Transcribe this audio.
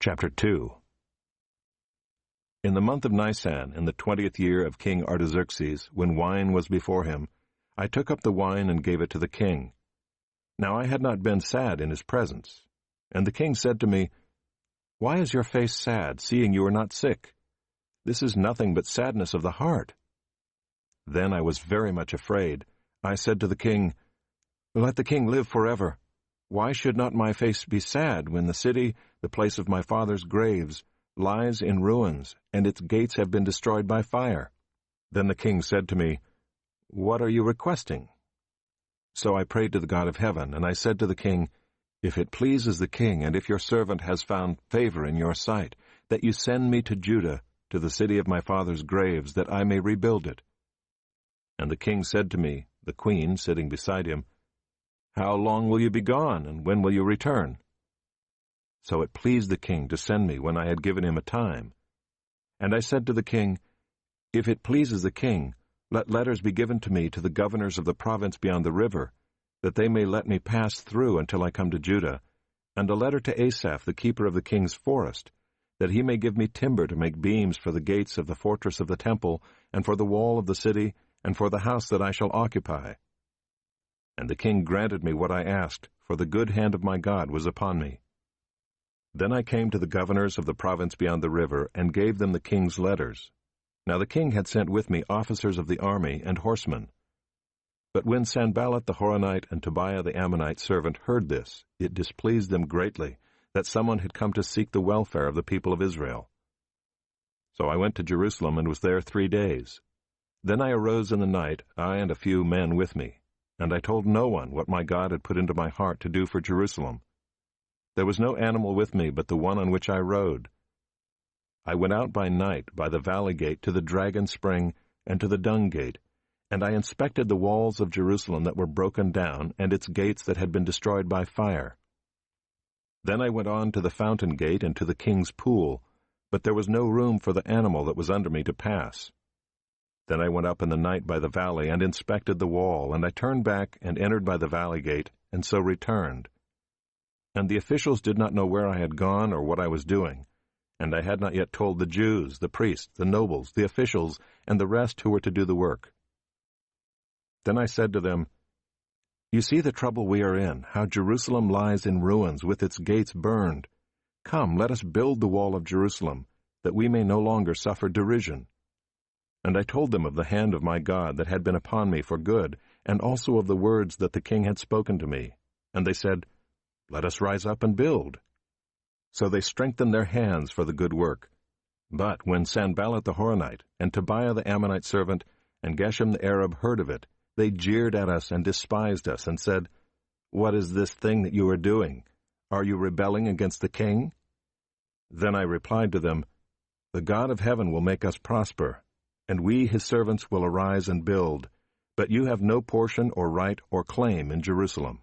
Chapter 2. In the month of Nisan, in the 20th year of King Artaxerxes, when wine was before him, I took up the wine and gave it to the king. Now I had not been sad in his presence. And the king said to me, "Why is your face sad, seeing you are not sick? This is nothing but sadness of the heart." Then I was very much afraid. I said to the king, "Let the king live forever. Why should not my face be sad when the city, the place of my father's graves, lies in ruins, and its gates have been destroyed by fire?" Then the king said to me, "What are you requesting?" So I prayed to the God of heaven, and I said to the king, "If it pleases the king, and if your servant has found favor in your sight, that you send me to Judah, to the city of my father's graves, that I may rebuild it." And the king said to me, the queen sitting beside him, "How long will you be gone, and when will you return?" So it pleased the king to send me when I had given him a time. And I said to the king, "If it pleases the king, let letters be given to me to the governors of the province beyond the river, that they may let me pass through until I come to Judah, and a letter to Asaph, the keeper of the king's forest, that he may give me timber to make beams for the gates of the fortress of the temple, and for the wall of the city, and for the house that I shall occupy." And the king granted me what I asked, for the good hand of my God was upon me. Then I came to the governors of the province beyond the river, and gave them the king's letters. Now the king had sent with me officers of the army and horsemen. But when Sanballat the Horonite and Tobiah the Ammonite servant heard this, it displeased them greatly that someone had come to seek the welfare of the people of Israel. So I went to Jerusalem and was there 3 days. Then I arose in the night, I and a few men with me, and I told no one what my God had put into my heart to do for Jerusalem. There was no animal with me but the one on which I rode. I went out by night by the valley gate to the dragon spring and to the dung gate, and I inspected the walls of Jerusalem that were broken down, and its gates that had been destroyed by fire. Then I went on to the fountain gate and to the king's pool, but there was no room for the animal that was under me to pass. Then I went up in the night by the valley and inspected the wall, and I turned back and entered by the valley gate, and so returned. And the officials did not know where I had gone or what I was doing, and I had not yet told the Jews, the priests, the nobles, the officials, and the rest who were to do the work. Then I said to them, "You see the trouble we are in, how Jerusalem lies in ruins with its gates burned. Come, let us build the wall of Jerusalem, that we may no longer suffer derision." And I told them of the hand of my God that had been upon me for good, and also of the words that the king had spoken to me. And they said, "Let us rise up and build." So they strengthened their hands for the good work. But when Sanballat the Horonite, and Tobiah the Ammonite servant, and Geshem the Arab heard of it, they jeered at us and despised us, and said, "What is this thing that you are doing? Are you rebelling against the king?" Then I replied to them, "The God of heaven will make us prosper, and we his servants will arise and build, but you have no portion or right or claim in Jerusalem."